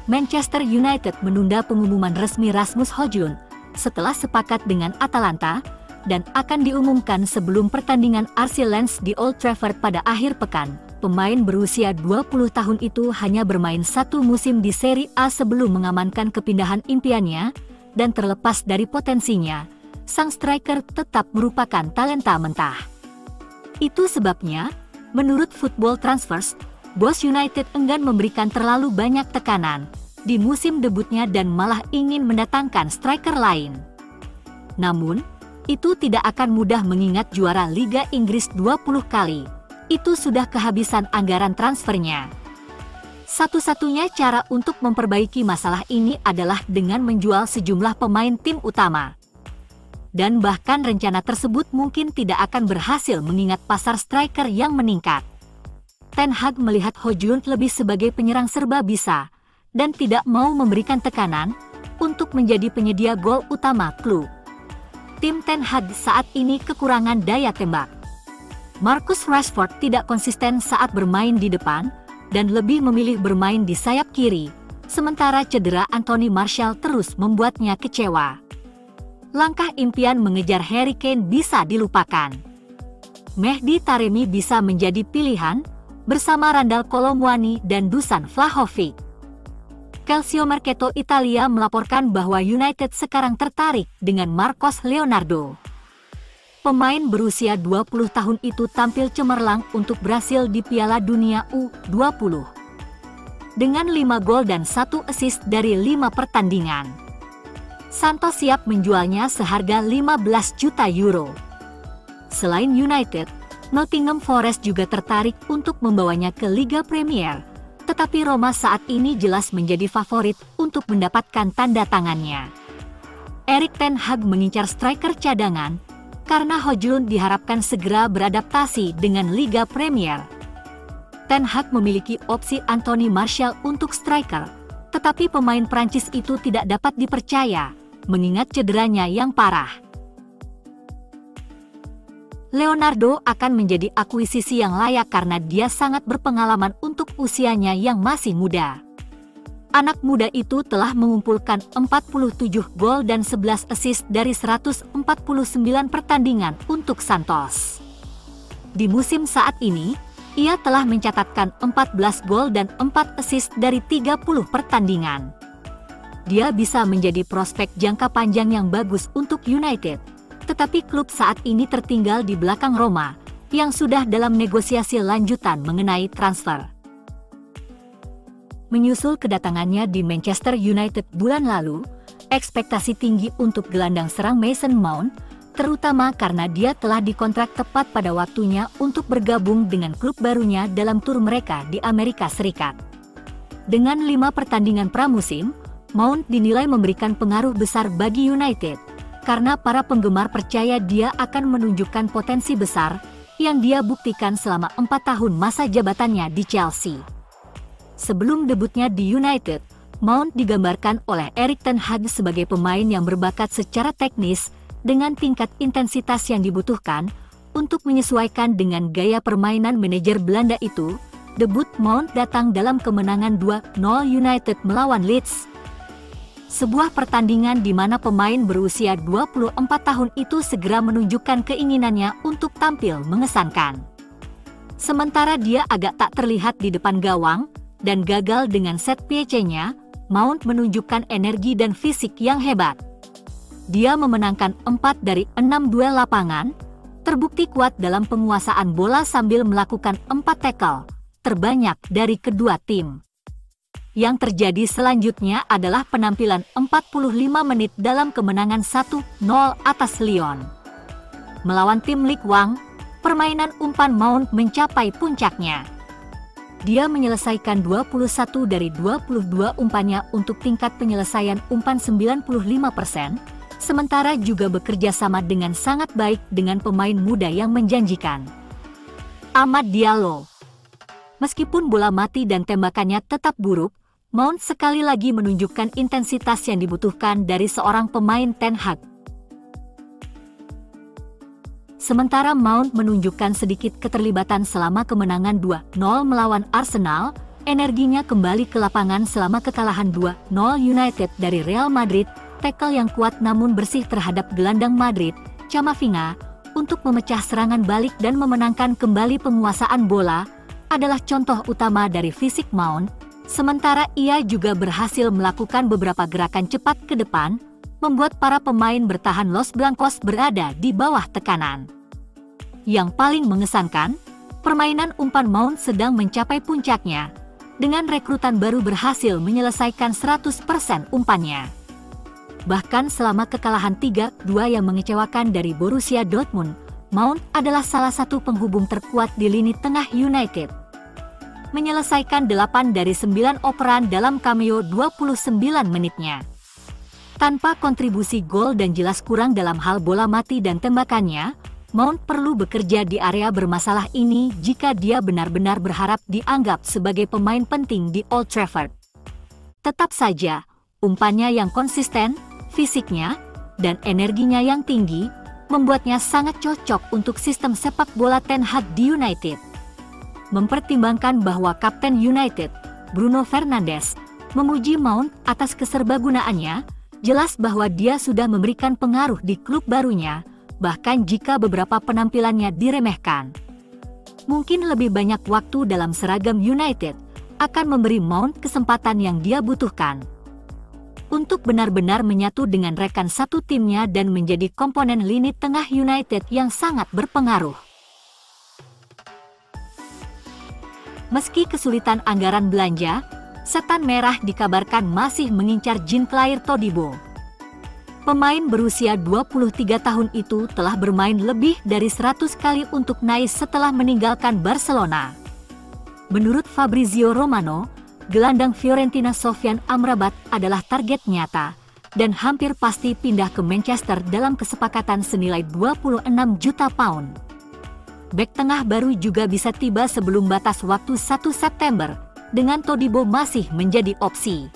Manchester United menunda pengumuman resmi Rasmus Højlund setelah sepakat dengan Atalanta dan akan diumumkan sebelum pertandingan RC Lens di Old Trafford pada akhir pekan. Pemain berusia 20 tahun itu hanya bermain satu musim di Serie A sebelum mengamankan kepindahan impiannya, dan terlepas dari potensinya, sang striker tetap merupakan talenta mentah. Itu sebabnya, menurut Football Transfers, bos United enggan memberikan terlalu banyak tekanan di musim debutnya dan malah ingin mendatangkan striker lain. Namun, itu tidak akan mudah mengingat juara Liga Inggris 20 kali. Itu sudah kehabisan anggaran transfernya. Satu-satunya cara untuk memperbaiki masalah ini adalah dengan menjual sejumlah pemain tim utama. Dan bahkan rencana tersebut mungkin tidak akan berhasil mengingat pasar striker yang meningkat. Ten Hag melihat Højlund lebih sebagai penyerang serba bisa dan tidak mau memberikan tekanan untuk menjadi penyedia gol utama klub. Tim Ten Hag saat ini kekurangan daya tembak. Marcus Rashford tidak konsisten saat bermain di depan dan lebih memilih bermain di sayap kiri, sementara cedera Anthony Martial terus membuatnya kecewa. Langkah impian mengejar Harry Kane bisa dilupakan. Mehdi Taremi bisa menjadi pilihan bersama Randal Kolo Muani dan Dusan Vlahovic. Calciomercato Italia melaporkan bahwa United sekarang tertarik dengan Marcos Leonardo. Pemain berusia 20 tahun itu tampil cemerlang untuk Brasil di Piala Dunia U20. Dengan 5 gol dan 1 assist dari 5 pertandingan. Santos siap menjualnya seharga 15 juta euro. Selain United, Nottingham Forest juga tertarik untuk membawanya ke Liga Premier, tetapi Roma saat ini jelas menjadi favorit untuk mendapatkan tanda tangannya. Erik ten Hag mengincar striker cadangan, karena Højlund diharapkan segera beradaptasi dengan Liga Premier. Ten Hag memiliki opsi Anthony Martial untuk striker, tetapi pemain Prancis itu tidak dapat dipercaya, mengingat cederanya yang parah. Leonardo akan menjadi akuisisi yang layak karena dia sangat berpengalaman untuk usianya yang masih muda. Anak muda itu telah mengumpulkan 47 gol dan 11 assist dari 149 pertandingan untuk Santos. Di musim saat ini, ia telah mencatatkan 14 gol dan 4 assist dari 30 pertandingan. Dia bisa menjadi prospek jangka panjang yang bagus untuk United, tetapi klub saat ini tertinggal di belakang Roma, yang sudah dalam negosiasi lanjutan mengenai transfer. Menyusul kedatangannya di Manchester United bulan lalu, ekspektasi tinggi untuk gelandang serang Mason Mount, terutama karena dia telah dikontrak tepat pada waktunya untuk bergabung dengan klub barunya dalam tur mereka di Amerika Serikat. Dengan 5 pertandingan pramusim, Mount dinilai memberikan pengaruh besar bagi United, karena para penggemar percaya dia akan menunjukkan potensi besar yang dia buktikan selama 4 tahun masa jabatannya di Chelsea. Sebelum debutnya di United, Mount digambarkan oleh Erik ten Hag sebagai pemain yang berbakat secara teknis dengan tingkat intensitas yang dibutuhkan untuk menyesuaikan dengan gaya permainan manajer Belanda itu. Debut Mount datang dalam kemenangan 2-0 United melawan Leeds. Sebuah pertandingan di mana pemain berusia 24 tahun itu segera menunjukkan keinginannya untuk tampil mengesankan. Sementara dia agak tak terlihat di depan gawang dan gagal dengan set piece-nya, Mount menunjukkan energi dan fisik yang hebat. Dia memenangkan 4 dari 6 duel lapangan, terbukti kuat dalam penguasaan bola sambil melakukan 4 tackle, terbanyak dari kedua tim. Yang terjadi selanjutnya adalah penampilan 45 menit dalam kemenangan 1-0 atas Lyon. Melawan tim Ligue 1, permainan umpan Mount mencapai puncaknya. Dia menyelesaikan 21 dari 22 umpannya untuk tingkat penyelesaian umpan 95%, sementara juga bekerja sama dengan sangat baik dengan pemain muda yang menjanjikan. Amad Diallo. Meskipun bola mati dan tembakannya tetap buruk, Mount sekali lagi menunjukkan intensitas yang dibutuhkan dari seorang pemain Ten Hag. Sementara Mount menunjukkan sedikit keterlibatan selama kemenangan 2-0 melawan Arsenal, energinya kembali ke lapangan selama kekalahan 2-0 United dari Real Madrid. Tackle yang kuat namun bersih terhadap gelandang Madrid, Camavinga, untuk memecah serangan balik dan memenangkan kembali penguasaan bola, adalah contoh utama dari fisik Mount. Sementara ia juga berhasil melakukan beberapa gerakan cepat ke depan, membuat para pemain bertahan Los Blancos berada di bawah tekanan. Yang paling mengesankan, permainan umpan Mount sedang mencapai puncaknya, dengan rekrutan baru berhasil menyelesaikan 100% umpannya. Bahkan selama kekalahan 3-2 yang mengecewakan dari Borussia Dortmund, Mount adalah salah satu penghubung terkuat di lini tengah United. Menyelesaikan 8 dari 9 operan dalam cameo 29 menitnya. Tanpa kontribusi gol dan jelas kurang dalam hal bola mati dan tembakannya, Mount perlu bekerja di area bermasalah ini jika dia benar-benar berharap dianggap sebagai pemain penting di Old Trafford. Tetap saja, umpannya yang konsisten, fisiknya, dan energinya yang tinggi, membuatnya sangat cocok untuk sistem sepak bola Ten Hag di United. Mempertimbangkan bahwa Kapten United, Bruno Fernandes, memuji Mount atas keserbagunaannya, jelas bahwa dia sudah memberikan pengaruh di klub barunya, bahkan jika beberapa penampilannya diremehkan. Mungkin lebih banyak waktu dalam seragam United akan memberi Mount kesempatan yang dia butuhkan untuk benar-benar menyatu dengan rekan satu timnya dan menjadi komponen lini tengah United yang sangat berpengaruh. Meski kesulitan anggaran belanja, Setan Merah dikabarkan masih mengincar Jean-Claire Todibo. Pemain berusia 23 tahun itu telah bermain lebih dari 100 kali untuk Nice setelah meninggalkan Barcelona. Menurut Fabrizio Romano, gelandang Fiorentina Sofyan Amrabat adalah target nyata, dan hampir pasti pindah ke Manchester dalam kesepakatan senilai 26 juta pound. Bek tengah baru juga bisa tiba sebelum batas waktu 1 September, dengan Todibo masih menjadi opsi.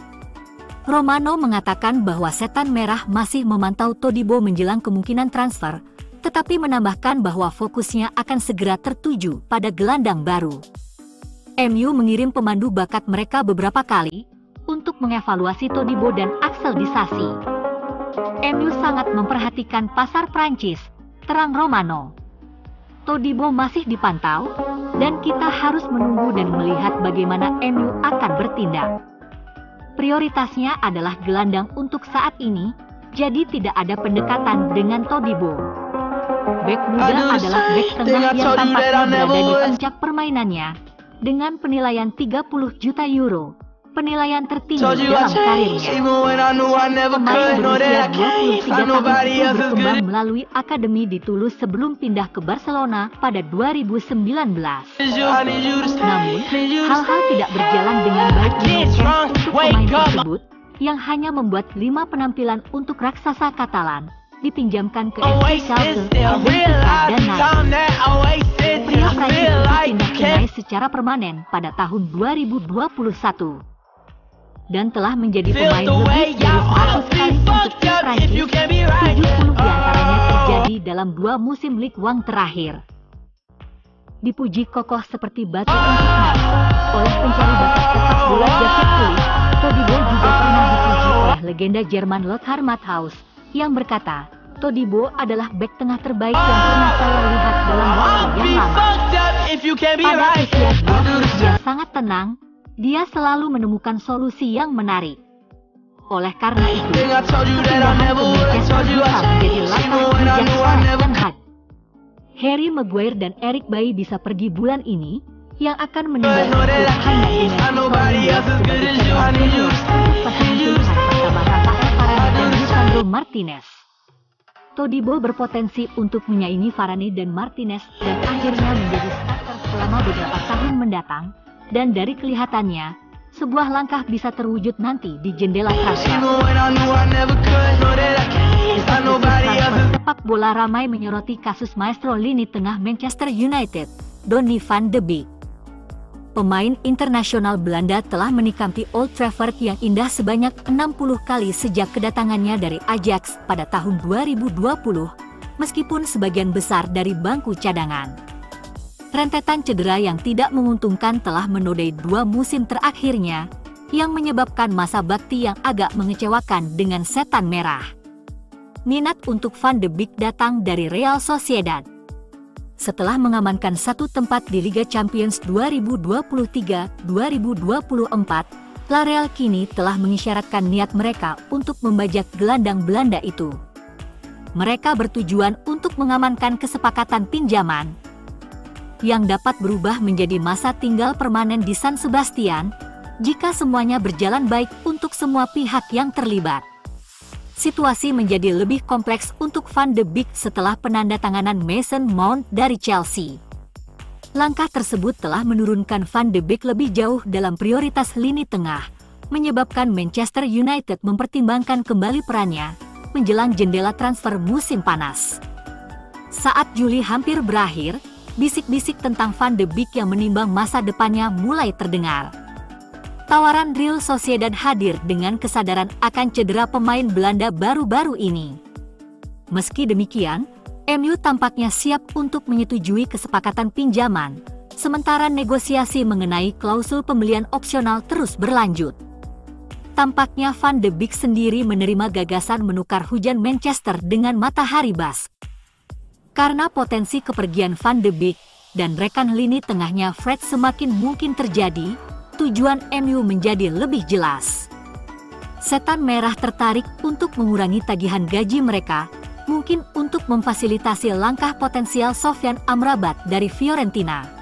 Romano mengatakan bahwa Setan Merah masih memantau Todibo menjelang kemungkinan transfer, tetapi menambahkan bahwa fokusnya akan segera tertuju pada gelandang baru. MU mengirim pemandu bakat mereka beberapa kali untuk mengevaluasi Todibo dan Axel Disasi. MU sangat memperhatikan pasar Prancis, terang Romano. Todibo masih dipantau, dan kita harus menunggu dan melihat bagaimana MU akan bertindak. Prioritasnya adalah gelandang untuk saat ini, jadi tidak ada pendekatan dengan Todibo. Bek muda adalah bek tengah yang tampaknya berada di puncak permainannya, dengan penilaian 30 juta euro, penilaian tertinggi dalam karirnya. Pemain berusia 23 tahun itu berkembang melalui akademi di Toulouse sebelum pindah ke Barcelona pada 2019. Namun, hal-hal tidak berjalan dengan baik di Manchester untuk pemain tersebut, yang hanya membuat 5 penampilan untuk raksasa Katalan, dipinjamkan ke FC Schalke, Benfica, dan Nice. Pria Prancis itu pindah ke Nice secara permanen pada tahun 2021 dan telah menjadi pemain lebih dari 100 kali untuk tim Prancis, 70 diantaranya terjadi dalam 2 musim Ligue 1 terakhir. Dipuji kokoh seperti batu untuk Nice oleh pencari bakat sepak bola Jacques Kulip, Todibo juga pernah dipuji oleh legenda Jerman Lothar Matthaus, yang berkata, Todibo adalah bek tengah terbaik yang pernah saya lihat dalam waktu yang lama. Pada usia 20 dia sangat tenang, dia selalu menemukan solusi yang menarik. Oleh karena itu, kepindahan ke Manchester bisa menjadi langkah bijak oleh Ten Hag. Harry Maguire dan Eric Bailly bisa pergi bulan ini, yang akan meninggalkan klub hanya dengan sebagai untuk pasangan pilihan bersama Rafael Varane dan Lisandro Martinez. Todibo berpotensi untuk menyaingi Varane dan Martinez dan akhirnya menjadi starter selama beberapa tahun mendatang, dan dari kelihatannya, sebuah langkah bisa terwujud nanti di jendela transfer. Sepak bola ramai menyoroti kasus maestro lini tengah Manchester United, Donny van de Beek. Pemain internasional Belanda telah menikmati Old Trafford yang indah sebanyak 60 kali sejak kedatangannya dari Ajax pada tahun 2020, meskipun sebagian besar dari bangku cadangan. Rentetan cedera yang tidak menguntungkan telah menodai 2 musim terakhirnya, yang menyebabkan masa bakti yang agak mengecewakan dengan setan merah. Minat untuk Van de Beek datang dari Real Sociedad. Setelah mengamankan satu tempat di Liga Champions 2023-2024, La Real kini telah mengisyaratkan niat mereka untuk membajak gelandang Belanda itu. Mereka bertujuan untuk mengamankan kesepakatan pinjaman yang dapat berubah menjadi masa tinggal permanen di San Sebastian jika semuanya berjalan baik untuk semua pihak yang terlibat. Situasi menjadi lebih kompleks untuk Van de Beek setelah penandatanganan Mason Mount dari Chelsea. Langkah tersebut telah menurunkan Van de Beek lebih jauh dalam prioritas lini tengah, menyebabkan Manchester United mempertimbangkan kembali perannya menjelang jendela transfer musim panas. Saat Juli hampir berakhir, bisik-bisik tentang Van de Beek yang menimbang masa depannya mulai terdengar. Tawaran Real Sociedad hadir dengan kesadaran akan cedera pemain Belanda baru-baru ini. Meski demikian, MU tampaknya siap untuk menyetujui kesepakatan pinjaman, sementara negosiasi mengenai klausul pembelian opsional terus berlanjut. Tampaknya Van de Beek sendiri menerima gagasan menukar hujan Manchester dengan matahari Basque. Karena potensi kepergian Van de Beek dan rekan lini tengahnya Fred semakin mungkin terjadi, tujuan MU menjadi lebih jelas. Setan merah tertarik untuk mengurangi tagihan gaji mereka, mungkin untuk memfasilitasi langkah potensial Sofyan Amrabat dari Fiorentina.